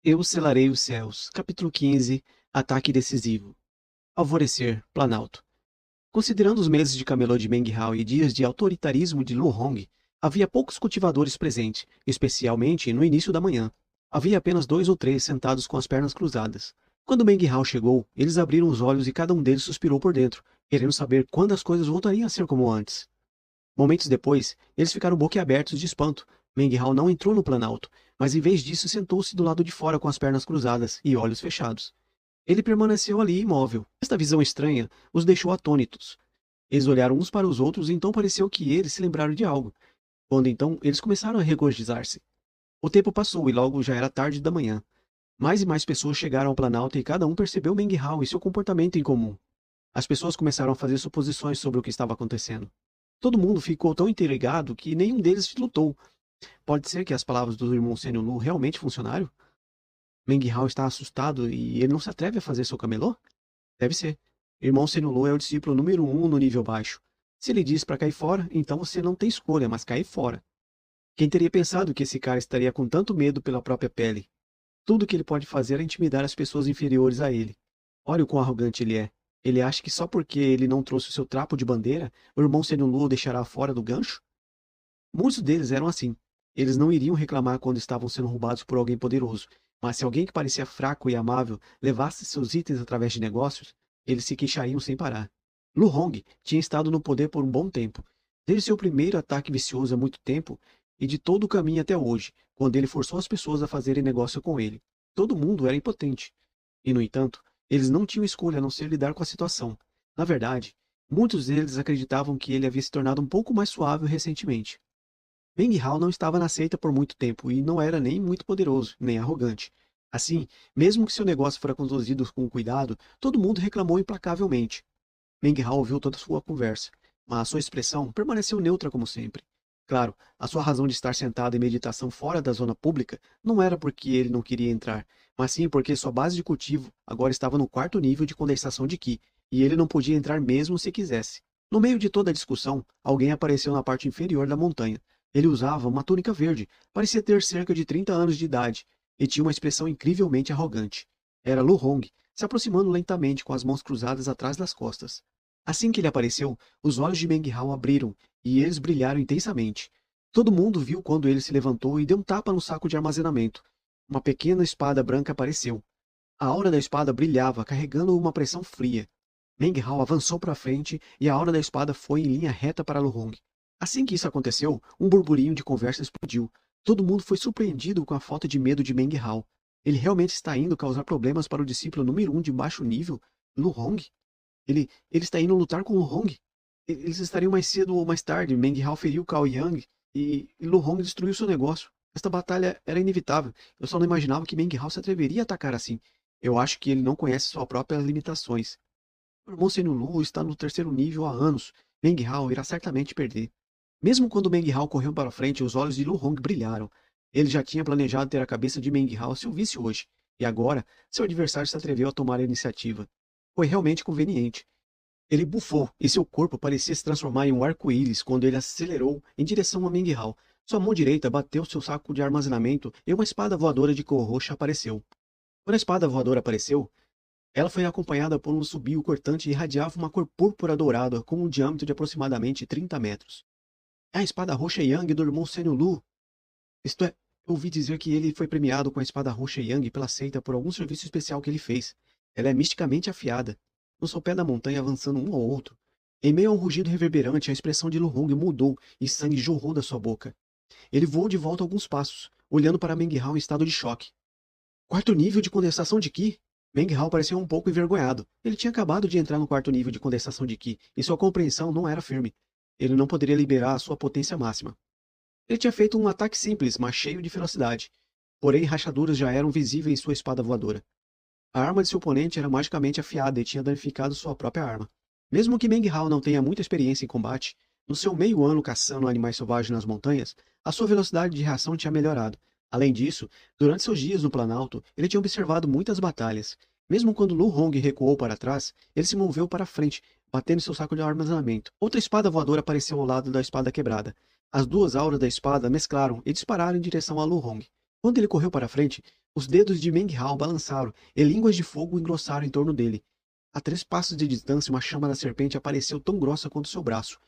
Eu selarei os céus. Capítulo 15. Ataque decisivo. Alvorecer, Planalto. Considerando os meses de camelô de Meng Hao e dias de autoritarismo de Lu Hong, havia poucos cultivadores presentes, especialmente no início da manhã. Havia apenas 2 ou 3 sentados com as pernas cruzadas. Quando Meng Hao chegou, eles abriram os olhos e cada um deles suspirou por dentro, querendo saber quando as coisas voltariam a ser como antes. Momentos depois, eles ficaram boquiabertos de espanto. Meng Hao não entrou no planalto, mas em vez disso sentou-se do lado de fora com as pernas cruzadas e olhos fechados. Ele permaneceu ali imóvel. Esta visão estranha os deixou atônitos. Eles olharam uns para os outros e então pareceu que eles se lembraram de algo. Quando então eles começaram a regozijar-se. O tempo passou e logo já era tarde da manhã. Mais e mais pessoas chegaram ao planalto e cada um percebeu Meng Hao e seu comportamento incomum. As pessoas começaram a fazer suposições sobre o que estava acontecendo. Todo mundo ficou tão intrigado que nenhum deles lutou. Pode ser que as palavras do irmão Sennu Lu realmente funcionaram? Meng Hao está assustado e ele não se atreve a fazer seu camelô? Deve ser. Irmão Sennu Lu é o discípulo número 1 no nível baixo. Se ele diz para cair fora, então você não tem escolha, mas cair fora. Quem teria pensado que esse cara estaria com tanto medo pela própria pele? Tudo que ele pode fazer é intimidar as pessoas inferiores a ele. Olha o quão arrogante ele é. Ele acha que só porque ele não trouxe o seu trapo de bandeira, o irmão Sennu Lu o deixará fora do gancho? Muitos deles eram assim. Eles não iriam reclamar quando estavam sendo roubados por alguém poderoso, mas se alguém que parecia fraco e amável levasse seus itens através de negócios, eles se queixariam sem parar. Lu Hong tinha estado no poder por um bom tempo, desde seu primeiro ataque vicioso há muito tempo e de todo o caminho até hoje, quando ele forçou as pessoas a fazerem negócio com ele. Todo mundo era impotente. E, no entanto, eles não tinham escolha a não ser lidar com a situação. Na verdade, muitos deles acreditavam que ele havia se tornado um pouco mais suave recentemente. Meng Hao não estava na seita por muito tempo e não era nem muito poderoso, nem arrogante. Assim, mesmo que seu negócio fora conduzido com cuidado, todo mundo reclamou implacavelmente. Meng Hao ouviu toda a sua conversa, mas sua expressão permaneceu neutra como sempre. Claro, a sua razão de estar sentado em meditação fora da zona pública não era porque ele não queria entrar, mas sim porque sua base de cultivo agora estava no 4º nível de condensação de Qi, e ele não podia entrar mesmo se quisesse. No meio de toda a discussão, alguém apareceu na parte inferior da montanha. Ele usava uma túnica verde, parecia ter cerca de 30 anos de idade, e tinha uma expressão incrivelmente arrogante. Era Lu Hong, se aproximando lentamente com as mãos cruzadas atrás das costas. Assim que ele apareceu, os olhos de Meng Hao abriram, e eles brilharam intensamente. Todo mundo viu quando ele se levantou e deu um tapa no saco de armazenamento. Uma pequena espada branca apareceu. A aura da espada brilhava, carregando uma pressão fria. Meng Hao avançou para frente e a aura da espada foi em linha reta para Lu Hong. Assim que isso aconteceu, um burburinho de conversa explodiu. Todo mundo foi surpreendido com a falta de medo de Meng Hao. Ele realmente está indo causar problemas para o discípulo número 1 de baixo nível, Lu Hong? Ele está indo lutar com Lu Hong? Eles estariam mais cedo ou mais tarde. Meng Hao feriu Cao Yang e Lu Hong destruiu seu negócio. Esta batalha era inevitável. Eu só não imaginava que Meng Hao se atreveria a atacar assim. Eu acho que ele não conhece suas próprias limitações. O irmão Sennu Lu está no 3º nível há anos. Meng Hao irá certamente perder. Mesmo quando Meng Hao correu para frente, os olhos de Lu Hong brilharam. Ele já tinha planejado ter a cabeça de Meng Hao se o visse hoje. E agora, seu adversário se atreveu a tomar a iniciativa. Foi realmente conveniente. Ele bufou e seu corpo parecia se transformar em um arco-íris quando ele acelerou em direção a Meng Hao. Sua mão direita bateu seu saco de armazenamento e uma espada voadora de cor roxa apareceu. Quando a espada voadora apareceu, ela foi acompanhada por um subio cortante e irradiava uma cor púrpura dourada com um diâmetro de aproximadamente 30 metros. É a espada roxa Yang do irmão Sennu Lu. Isto é, eu ouvi dizer que ele foi premiado com a espada roxa Yang pela seita por algum serviço especial que ele fez. Ela é misticamente afiada. No sopé da montanha avançando um ao outro. Em meio a um rugido reverberante, a expressão de Lu Hong mudou e sangue jorrou da sua boca. Ele voou de volta alguns passos, olhando para Meng Hao em estado de choque. 4º nível de condensação de Qi? Meng Hao pareceu um pouco envergonhado. Ele tinha acabado de entrar no 4º nível de condensação de Qi, e sua compreensão não era firme. Ele não poderia liberar a sua potência máxima. Ele tinha feito um ataque simples, mas cheio de ferocidade. Porém, rachaduras já eram visíveis em sua espada voadora. A arma de seu oponente era magicamente afiada e tinha danificado sua própria arma. Mesmo que Meng Hao não tenha muita experiência em combate, no seu meio ano caçando animais selvagens nas montanhas, a sua velocidade de reação tinha melhorado. Além disso, durante seus dias no Planalto, ele tinha observado muitas batalhas. Mesmo quando Lu Hong recuou para trás, ele se moveu para frente, batendo seu saco de armazenamento. Outra espada voadora apareceu ao lado da espada quebrada. As duas auras da espada mesclaram e dispararam em direção a Lu Hong. Quando ele correu para frente, Os dedos de Meng Hao balançaram e línguas de fogo engrossaram em torno dele. A 3 passos de distância, uma chama da serpente apareceu tão grossa quanto seu braço.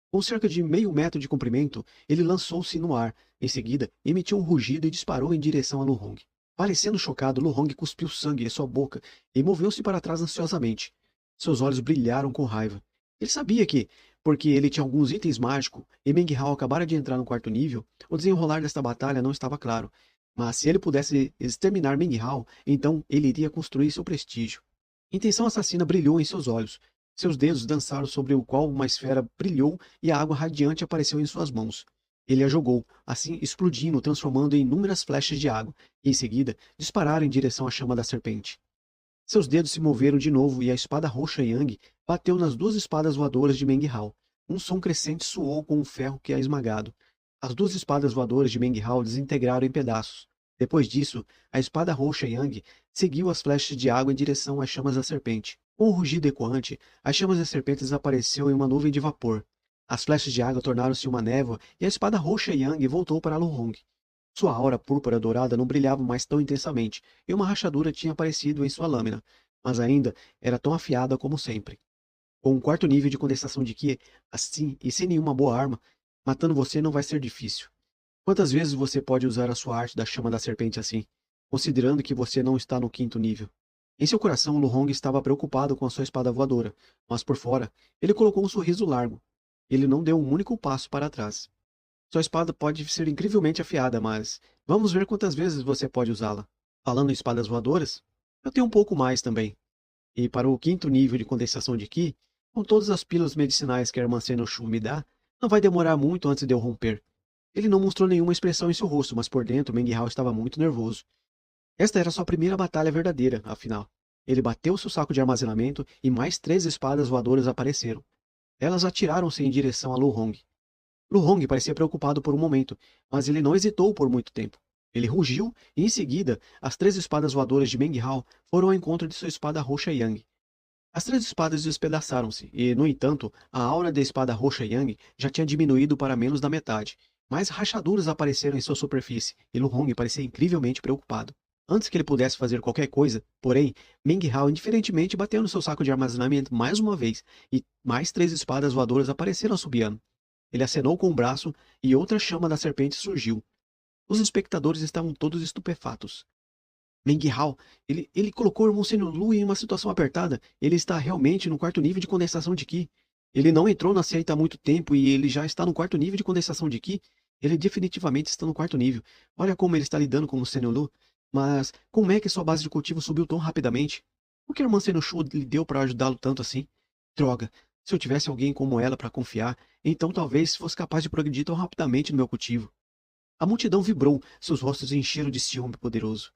Com cerca de meio metro de comprimento, ele lançou-se no ar. Em seguida, emitiu um rugido e disparou em direção a Lu Hong. Parecendo chocado, Lu Hong cuspiu sangue em sua boca e moveu-se para trás ansiosamente. Seus olhos brilharam com raiva. Ele sabia que, porque ele tinha alguns itens mágicos e Meng Hao acabara de entrar no 4º nível, o desenrolar desta batalha não estava claro. Mas se ele pudesse exterminar Meng Hao, então ele iria construir seu prestígio. Intenção assassina brilhou em seus olhos. Seus dedos dançaram sobre o qual uma esfera brilhou e a água radiante apareceu em suas mãos. Ele a jogou, assim explodindo, transformando em inúmeras flechas de água, e em seguida dispararam em direção à chama da serpente. Seus dedos se moveram de novo e a espada roxa Yang bateu nas 2 espadas voadoras de Meng Hao. Um som crescente soou com o ferro que a esmagado. As 2 espadas voadoras de Meng Hao desintegraram em pedaços. Depois disso, a espada roxa Yang seguiu as flechas de água em direção às chamas da serpente. Com um rugido ecoante, as chamas da serpente desapareceram em uma nuvem de vapor. As flechas de água tornaram-se uma névoa e a espada roxa Yang voltou para Lu Hong. Sua aura púrpura dourada não brilhava mais tão intensamente, e uma rachadura tinha aparecido em sua lâmina, mas ainda era tão afiada como sempre. Com um 4º nível de condensação de Ki, assim e sem nenhuma boa arma, matando você não vai ser difícil. Quantas vezes você pode usar a sua arte da chama da serpente assim, considerando que você não está no 5º nível? Em seu coração, Lu Hong estava preocupado com a sua espada voadora, mas por fora, ele colocou um sorriso largo. Ele não deu um único passo para trás. Sua espada pode ser incrivelmente afiada, mas vamos ver quantas vezes você pode usá-la. Falando em espadas voadoras, eu tenho um pouco mais também. E para o 5º nível de condensação de Ki, com todas as pílulas medicinais que a irmã Senoshu me dá, não vai demorar muito antes de eu romper. Ele não mostrou nenhuma expressão em seu rosto, mas por dentro Meng Hao estava muito nervoso. Esta era sua primeira batalha verdadeira, afinal. Ele bateu seu saco de armazenamento e mais 3 espadas voadoras apareceram. Elas atiraram-se em direção a Lu Hong. Lu Hong parecia preocupado por um momento, mas ele não hesitou por muito tempo. Ele rugiu e, em seguida, as 3 espadas voadoras de Meng Hao foram ao encontro de sua espada roxa Yang. As 3 espadas despedaçaram-se e, no entanto, a aura da espada roxa Yang já tinha diminuído para menos da metade. Mais rachaduras apareceram em sua superfície e Lu Hong parecia incrivelmente preocupado. Antes que ele pudesse fazer qualquer coisa, porém, Meng Hao indiferentemente bateu no seu saco de armazenamento mais uma vez e mais 3 espadas voadoras apareceram assobiando. Ele acenou com o braço e outra chama da serpente surgiu. Os espectadores estavam todos estupefatos. Meng Hao, ele colocou o irmão Senolu em uma situação apertada. Ele está realmente no 4º nível de condensação de Ki. Ele não entrou na seita há muito tempo e ele já está no 4º nível de condensação de Ki. Ele definitivamente está no 4º nível. Olha como ele está lidando com o Senolu. Mas como é que sua base de cultivo subiu tão rapidamente? O que a irmã Senoshu lhe deu para ajudá-lo tanto assim? Droga, se eu tivesse alguém como ela para confiar, então talvez fosse capaz de progredir tão rapidamente no meu cultivo. A multidão vibrou, seus rostos encheram de ciúme poderoso.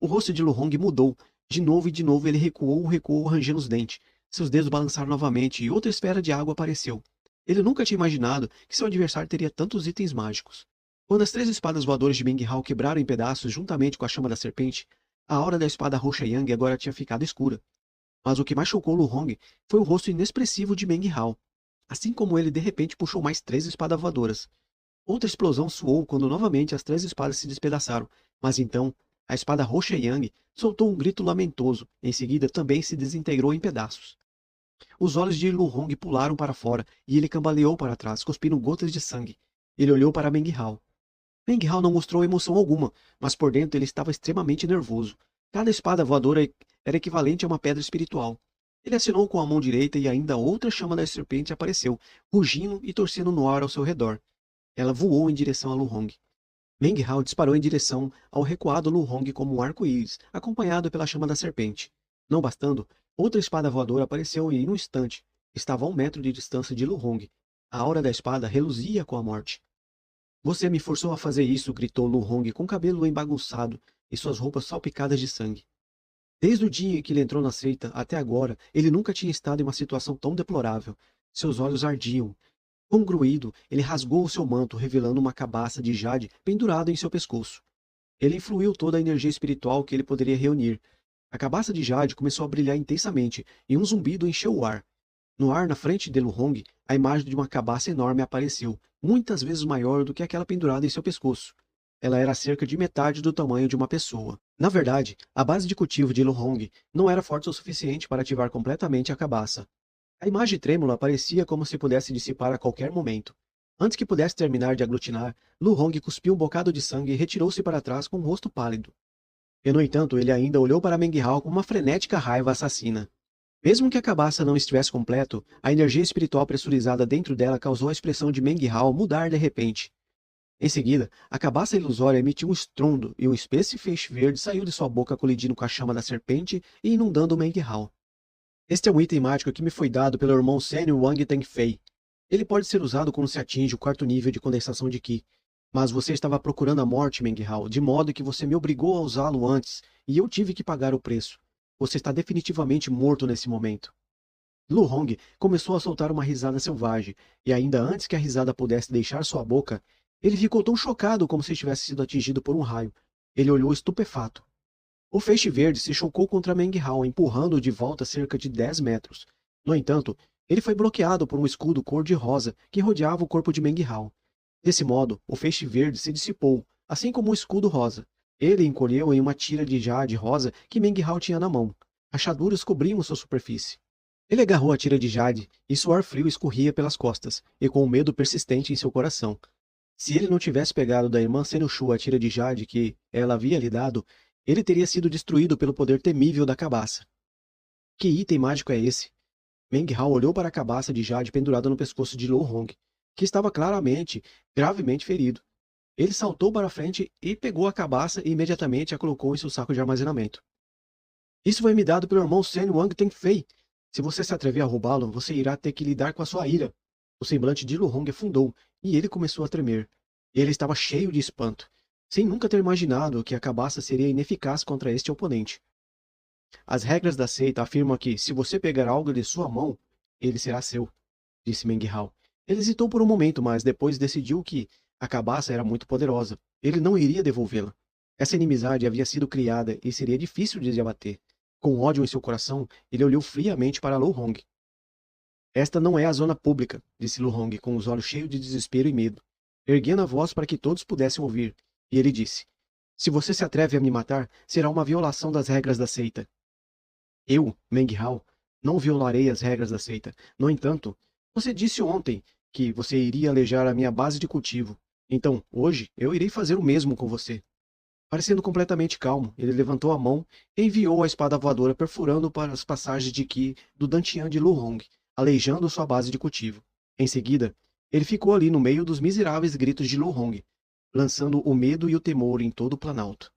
O rosto de Lu Hong mudou. De novo e de novo ele recuou, rangendo os dentes. Seus dedos balançaram novamente e outra esfera de água apareceu. Ele nunca tinha imaginado que seu adversário teria tantos itens mágicos. Quando as 3 espadas voadoras de Meng Hao quebraram em pedaços juntamente com a chama da serpente, a aura da espada roxa Yang agora tinha ficado escura. Mas o que mais chocou Lu Hong foi o rosto inexpressivo de Meng Hao. Assim como ele de repente puxou mais 3 espadas voadoras. Outra explosão soou quando novamente as 3 espadas se despedaçaram, mas então a espada roxa Yang soltou um grito lamentoso, em seguida também se desintegrou em pedaços. Os olhos de Lu Hong pularam para fora e ele cambaleou para trás, cuspindo gotas de sangue. Ele olhou para Meng Hao. Meng Hao não mostrou emoção alguma, mas por dentro ele estava extremamente nervoso. Cada espada voadora era equivalente a uma pedra espiritual. Ele assinou com a mão direita e ainda outra chama da serpente apareceu, rugindo e torcendo no ar ao seu redor. Ela voou em direção a Lu Hong. Meng Hao disparou em direção ao recuado Lu Hong como um arco-íris, acompanhado pela chama da serpente. Não bastando, outra espada voadora apareceu em um instante. Estava a 1 metro de distância de Lu Hong. A aura da espada reluzia com a morte. Você me forçou a fazer isso, gritou Lu Hong com o cabelo embagunçado e suas roupas salpicadas de sangue. Desde o dia em que ele entrou na seita até agora, ele nunca tinha estado em uma situação tão deplorável. Seus olhos ardiam. Congruído, ele rasgou o seu manto, revelando uma cabaça de jade pendurada em seu pescoço. Ele influiu toda a energia espiritual que ele poderia reunir. A cabaça de jade começou a brilhar intensamente, e um zumbido encheu o ar. No ar, na frente de Lu Hong, a imagem de uma cabaça enorme apareceu, muitas vezes maior do que aquela pendurada em seu pescoço. Ela era cerca de metade do tamanho de uma pessoa. Na verdade, a base de cultivo de Lu Hong não era forte o suficiente para ativar completamente a cabaça. A imagem trêmula parecia como se pudesse dissipar a qualquer momento. Antes que pudesse terminar de aglutinar, Lu Hong cuspiu um bocado de sangue e retirou-se para trás com um rosto pálido. E, no entanto, ele ainda olhou para Meng Hao com uma frenética raiva assassina. Mesmo que a cabaça não estivesse completo, a energia espiritual pressurizada dentro dela causou a expressão de Meng Hao mudar de repente. Em seguida, a cabaça ilusória emitiu um estrondo e um espesso feixe verde saiu de sua boca colidindo com a chama da serpente e inundando Meng Hao. Este é um item mágico que me foi dado pelo irmão Sênio Wang Tengfei. Ele pode ser usado quando se atinge o quarto nível de condensação de Qi. Mas você estava procurando a morte, Meng Hao, de modo que você me obrigou a usá-lo antes, e eu tive que pagar o preço. Você está definitivamente morto nesse momento. Lu Hong começou a soltar uma risada selvagem, e ainda antes que a risada pudesse deixar sua boca, ele ficou tão chocado como se tivesse sido atingido por um raio. Ele olhou estupefato. O feixe verde se chocou contra Meng Hao, empurrando-o de volta cerca de 10 metros. No entanto, ele foi bloqueado por um escudo cor-de-rosa que rodeava o corpo de Meng Hao. Desse modo, o feixe verde se dissipou, assim como o escudo rosa. Ele encolheu em uma tira de jade rosa que Meng Hao tinha na mão. Rachaduras cobriam sua superfície. Ele agarrou a tira de jade e suor frio escorria pelas costas, e com um medo persistente em seu coração. Se ele não tivesse pegado da irmã Senushu a tira de jade que ela havia lhe dado, ele teria sido destruído pelo poder temível da cabaça. Que item mágico é esse? Meng Hao olhou para a cabaça de jade pendurada no pescoço de Lu Hong, que estava gravemente ferido. Ele saltou para a frente e pegou a cabaça e imediatamente a colocou em seu saco de armazenamento. Isso foi me dado pelo irmão Sen Wang Tengfei. Se você se atrever a roubá-lo, você irá ter que lidar com a sua ira. O semblante de Lu Hong afundou e ele começou a tremer. Ele estava cheio de espanto, sem nunca ter imaginado que a cabaça seria ineficaz contra este oponente. As regras da seita afirmam que, se você pegar algo de sua mão, ele será seu, disse Meng Hao. Ele hesitou por um momento, mas depois decidiu que a cabaça era muito poderosa. Ele não iria devolvê-la. Essa inimizade havia sido criada e seria difícil de abater. Com ódio em seu coração, ele olhou friamente para Lu Hong. Esta não é a zona pública, disse Lu Hong, com os olhos cheios de desespero e medo, erguendo a voz para que todos pudessem ouvir, e ele disse: se você se atreve a me matar, será uma violação das regras da seita. Eu, Meng Hao, não violarei as regras da seita. No entanto, você disse ontem que você iria alejar a minha base de cultivo. Então, hoje, eu irei fazer o mesmo com você. Parecendo completamente calmo, ele levantou a mão e enviou a espada voadora perfurando para as passagens de Qi do Dantian de Lu Hong, aleijando sua base de cultivo. Em seguida, ele ficou ali no meio dos miseráveis gritos de Lu Hong, lançando o medo e o temor em todo o planalto.